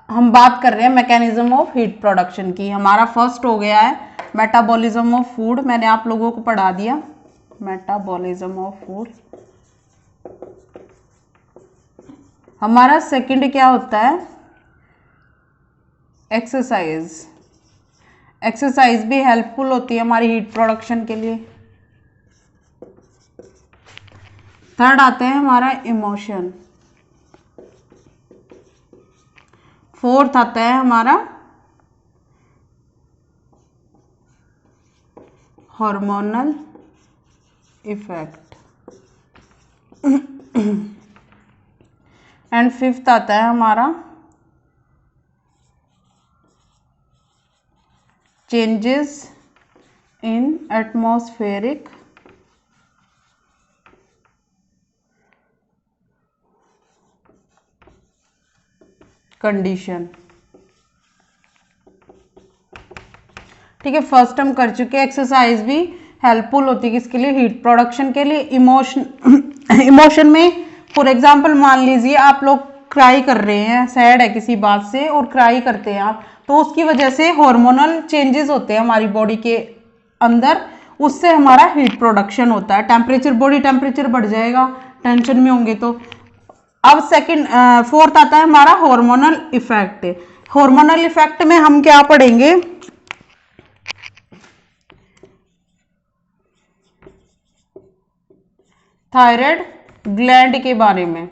हम बात कर रहे हैं मैकेनिज्म ऑफ हीट प्रोडक्शन की। हमारा फर्स्ट हो गया है मेटाबॉलिज्म ऑफ फूड, मैंने आप लोगों को पढ़ा दिया मेटाबॉलिज्म ऑफ फूड। हमारा सेकंड क्या होता है? एक्सरसाइज। एक्सरसाइज भी हेल्पफुल होती है हमारी हीट प्रोडक्शन के लिए। थर्ड आते हैं हमारा इमोशन। फोर्थ आता है हमारा हार्मोनल इफेक्ट एंड फिफ्थ आता है हमारा चेंजेस इन एटमॉस्फेरिक कंडीशन। ठीक है, फर्स्ट हम कर चुके हैं। एक्सरसाइज भी हेल्पफुल होती है किसके लिए? हीट प्रोडक्शन के लिए। इमोशन में फॉर एग्जांपल मान लीजिए आप लोग क्राई कर रहे हैं, सैड है किसी बात से और क्राई करते हैं आप, तो उसकी वजह से हार्मोनल चेंजेस होते हैं हमारी बॉडी के अंदर, उससे हमारा हीट प्रोडक्शन होता है। टेम्परेचर, बॉडी टेम्परेचर बढ़ जाएगा टेंशन में होंगे तो। अब सेकंड फोर्थ आता है हमारा हार्मोनल इफेक्ट। हार्मोनल इफेक्ट में हम क्या पढ़ेंगे? थायराइड ग्लैंड के बारे में।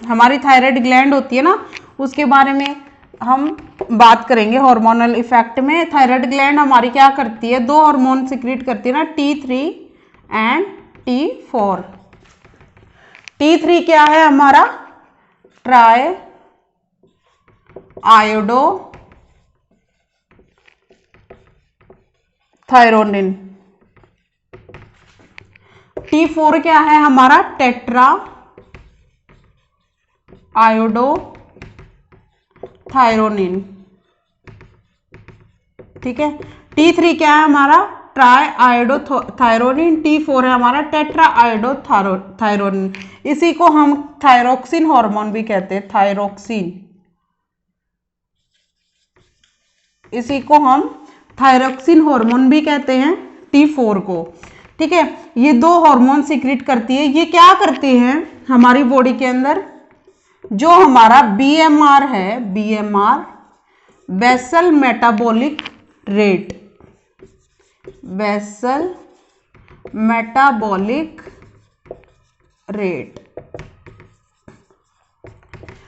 हमारी थायराइड ग्लैंड होती है ना, उसके बारे में हम बात करेंगे हार्मोनल इफेक्ट में। थायराइड ग्लैंड हमारी क्या करती है? दो हार्मोन सिक्रीट करती है ना, T3 एंड T4। T3 क्या है हमारा? Try iodo thyronine. T4 क्या है हमारा? Tetra iodo thyronine. ठीक है, T3 क्या है हमारा? Try iodo thyronine. T4 है हमारा टेट्रा आयोडो थायरोनिन। इसी को हम थायरोक्सिन हार्मोन भी कहते हैं, थायरोक्सिन। इसी को हम थायरोक्सिन हार्मोन भी कहते हैं, T4 को। ठीक है, ये दो हार्मोन सीक्रेट करती है। ये क्या करते हैं हमारी बॉडी के अंदर? जो हमारा BMR है, BMR basal metabolic rate, basal metabolic rate.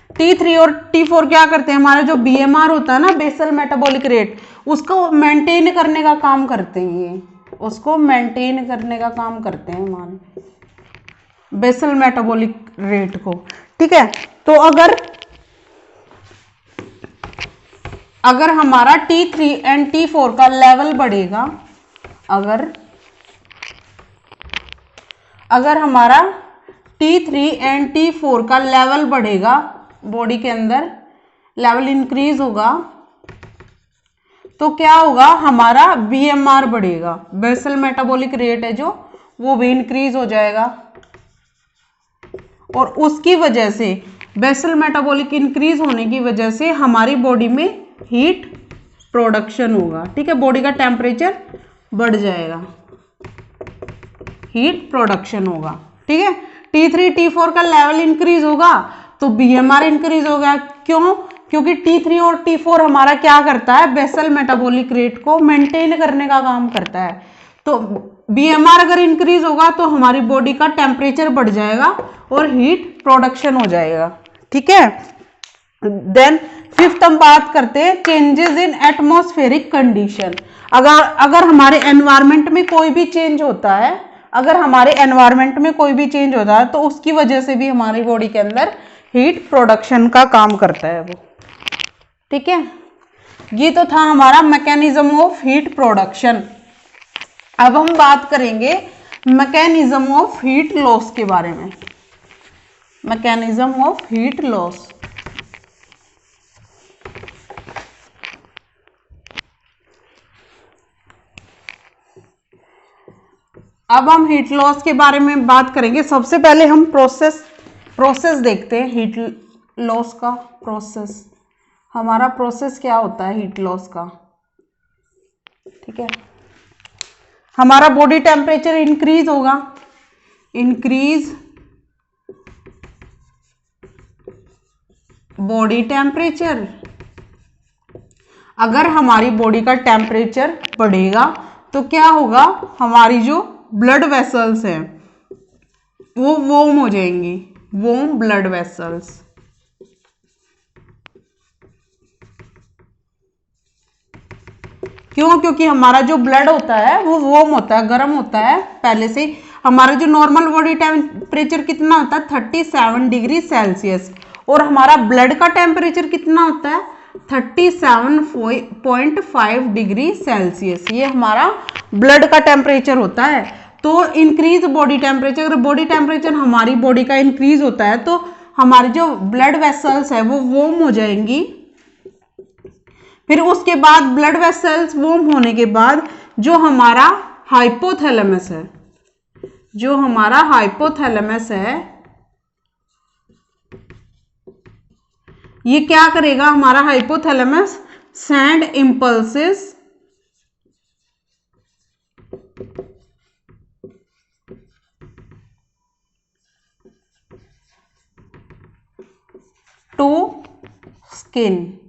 T3 और T4 क्या करते हैं? हमारा जो BMR होता है ना, बेसल मेटाबॉलिक रेट, उसको मेंटेन करने का काम करते हैं। ये उसको मेंटेन करने का काम करते हैं हमारे बेसल मेटाबॉलिक रेट को। ठीक है, तो अगर हमारा T3 एंड T4 का लेवल बढ़ेगा, अगर हमारा T3 एंड T4 का लेवल बढ़ेगा, बॉडी के अंदर लेवल इंक्रीज होगा, तो क्या होगा? हमारा BMR बढ़ेगा, बेसल मेटाबॉलिक रेट है जो, वो भी इंक्रीज हो जाएगा। और उसकी वजह से, बेसल मेटाबॉलिक इंक्रीज होने की वजह से हमारी बॉडी में हीट प्रोडक्शन होगा। ठीक है, बॉडी का टेम्परेचर बढ़ जाएगा, हीट प्रोडक्शन होगा। ठीक है, T3 T4 का लेवल इंक्रीज होगा तो BMR इंक्रीज होगा। क्यों? क्योंकि T3 और T4 हमारा क्या करता है? बेसल मेटाबॉलिक रेट को मेंटेन करने का काम करता है। तो BMR अगर इंक्रीज होगा तो हमारी बॉडी का टेम्परेचर बढ़ जाएगा और हीट प्रोडक्शन हो जाएगा। ठीक है, देन फिफ्थ हम बात करते हैं चेंजेस इन एटमॉस्फेरिक कंडीशन। अगर हमारे एनवायरमेंट में कोई भी चेंज होता है, तो उसकी वजह से भी हमारी बॉडी के अंदर हीट प्रोडक्शन का काम करता है वो। ठीक है, ये तो था हमारा मैकेनिज्म ऑफ हीट प्रोडक्शन। अब हम बात करेंगे मैकेनिज्म ऑफ हीट लॉस के बारे में। Mechanism of heat loss. अब हम हीट लॉस के बारे में बात करेंगे। सबसे पहले हम प्रोसेस देखते हैं हीट लॉस का प्रोसेस। हमारा प्रोसेस क्या होता है हीट लॉस का, ठीक है। हमारा बॉडी टेम्परेचर इंक्रीज होगा, इंक्रीज बॉडी टेम्परेचर। अगर हमारी बॉडी का टेम्परेचर बढ़ेगा तो क्या होगा, हमारी जो ब्लड वेसल्स हैं वो वार्म हो जाएंगी, वार्म ब्लड वेसल्स। क्यों? क्योंकि हमारा जो ब्लड होता है वो वार्म होता है, गर्म होता है पहले से। हमारा जो नॉर्मल बॉडी टेम्परेचर कितना होता है 37 डिग्री सेल्सियस, और हमारा ब्लड का टेम्परेचर कितना होता है 37.5 डिग्री सेल्सियस। ये हमारा ब्लड का टेम्परेचर होता है। तो इंक्रीज बॉडी टेम्परेचर, अगर बॉडी टेम्परेचर हमारी बॉडी का इंक्रीज होता है तो हमारी जो ब्लड वेसल्स है वो वार्म हो जाएंगी। फिर उसके बाद ब्लड वेसल्स वार्म होने के बाद जो हमारा हाइपोथैलेमस है, जो हमारा हाइपोथैलेमस है ये क्या करेगा, हमारा hypothalamus send impulses to skin.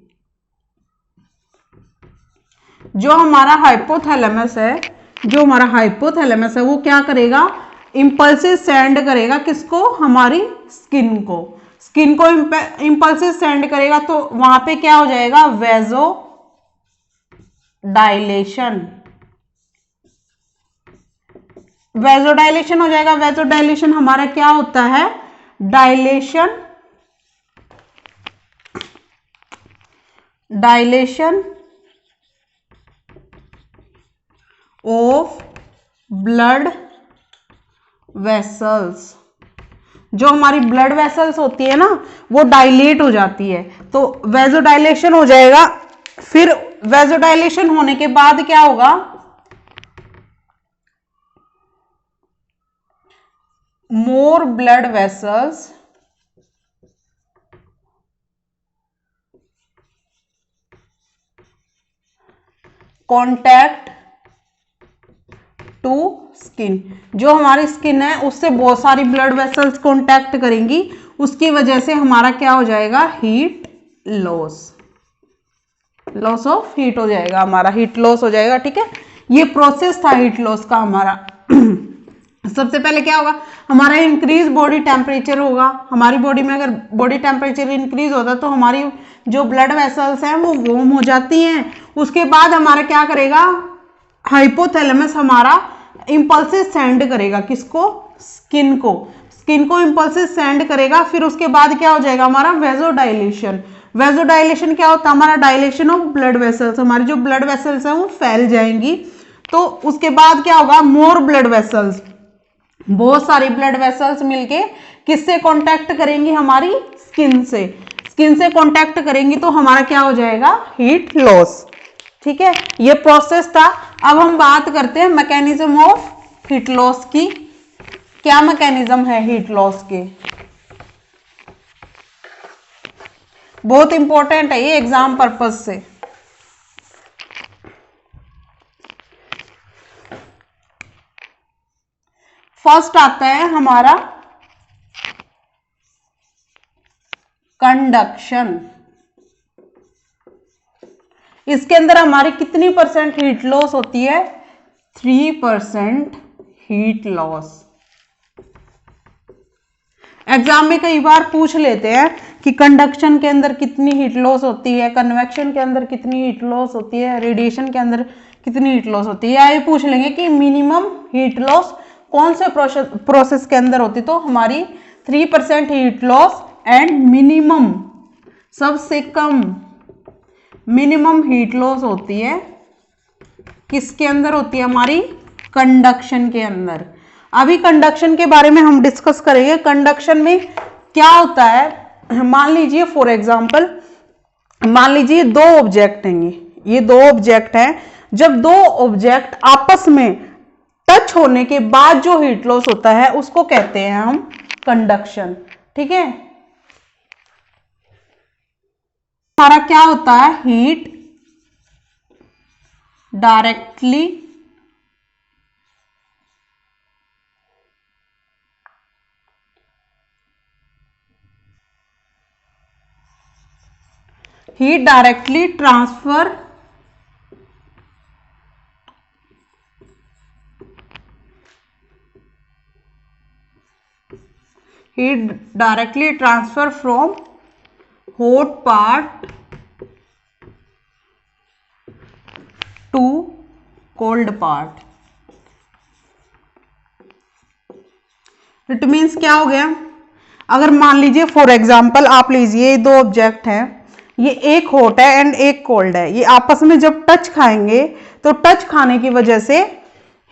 जो हमारा हाइपोथैलेमस है, जो हमारा हाइपोथैलेमस है वो क्या करेगा, इंपल्सेस सेंड करेगा किसको, हमारी स्किन को। स्किन को इंपल्सेस सेंड करेगा तो वहां पे क्या हो जाएगा, वेजो डायलेशन, वेजोडाइलेशन हो जाएगा। वेजोडाइलेशन हमारा क्या होता है, dilation, dilation of blood vessels. जो हमारी ब्लड वेसल्स होती है ना वो डायलेट हो जाती है, तो वेजोडाइलेशन हो जाएगा। फिर वेजोडाइलेशन होने के बाद क्या होगा, more blood vessels contact to skin. जो हमारी स्किन है उससे बहुत सारी ब्लड वेसल्स कॉन्टैक्ट करेंगी, उसकी वजह से हमारा क्या हो जाएगा, heat loss, loss of heat हो जाएगा, हमारा हीट लॉस हो जाएगा, ठीक है। ये प्रोसेस था हीट लॉस का हमारा। सबसे पहले क्या होगा, हमारा इंक्रीज बॉडी टेम्परेचर होगा। हमारी बॉडी में अगर बॉडी टेम्परेचर इंक्रीज होता है तो हमारी जो ब्लड वेसल्स हैं वो वार्म हो जाती हैं। उसके बाद हमारा क्या करेगा, हाइपोथैलेमस हमारा इंपल्सेस सेंड करेगा किसको, स्किन को। स्किन को इंपल्सेस सेंड करेगा। फिर उसके बाद क्या हो जाएगा, हमारा वेजोडाइलेशन। वेजोडाइलेशन क्या होता है, हमारा डायलेशन ऑफ ब्लड वेसल्स। हमारी जो ब्लड वेसल्स हैं वो फैल जाएंगी। तो उसके बाद क्या होगा, मोर ब्लड वेसल्स, बहुत सारी ब्लड वेसल्स मिलके किससे कांटेक्ट करेंगी, हमारी स्किन से। स्किन से कांटेक्ट करेंगी तो हमारा क्या हो जाएगा, हीट लॉस, ठीक है। ये प्रोसेस था। अब हम बात करते हैं मैकेनिज्म ऑफ हीट लॉस की। क्या मैकेनिज्म है हीट लॉस के, बहुत इंपॉर्टेंट है ये एग्जाम पर्पज से। फर्स्ट आता है हमारा कंडक्शन। इसके अंदर हमारी कितनी परसेंट हीट लॉस होती है, 3% हीट लॉस। एग्जाम में कई बार पूछ लेते हैं कि कंडक्शन के अंदर कितनी हीट लॉस होती है, कन्वेक्शन के अंदर कितनी हीट लॉस होती है, रेडिएशन के अंदर कितनी हीट लॉस होती है, या ये पूछ लेंगे कि मिनिमम हीट लॉस कौन से प्रोसेस के अंदर होती। तो हमारी 3% हीट लॉस एंड मिनिमम, सबसे कम मिनिमम हीट लॉस होती है किसके अंदर होती है, हमारी कंडक्शन के अंदर। अभी कंडक्शन के बारे में हम डिस्कस करेंगे। कंडक्शन में क्या होता है, मान लीजिए फॉर एग्जांपल, मान लीजिए दो ऑब्जेक्ट हैं, ये दो ऑब्जेक्ट हैं। जब दो ऑब्जेक्ट आपस में टच होने के बाद जो हीट लॉस होता है उसको कहते हैं हम कंडक्शन, ठीक है। हमारा क्या होता है, heat directly transfer from hot part to cold part। It means क्या हो गया, अगर मान लीजिए फॉर एग्जाम्पल आप लीजिए दो ऑब्जेक्ट हैं, ये एक हॉट है एंड एक कोल्ड है, ये आपस में जब टच खाएंगे तो टच खाने की वजह से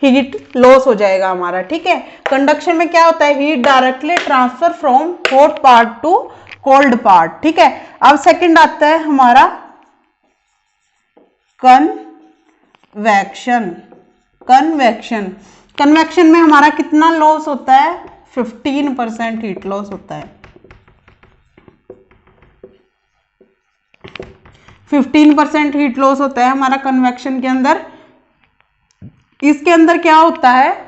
हीट लॉस हो जाएगा हमारा, ठीक है। कंडक्शन में क्या होता है, heat directly transfer from hot part two cold part, ठीक है। अब सेकंड आता है हमारा कन्वेक्शन। कन्वेक्शन में हमारा कितना लॉस होता है, 15% हीट लॉस होता है। 15% हीट लॉस होता है हमारा कन्वेक्शन के अंदर। इसके अंदर क्या होता है,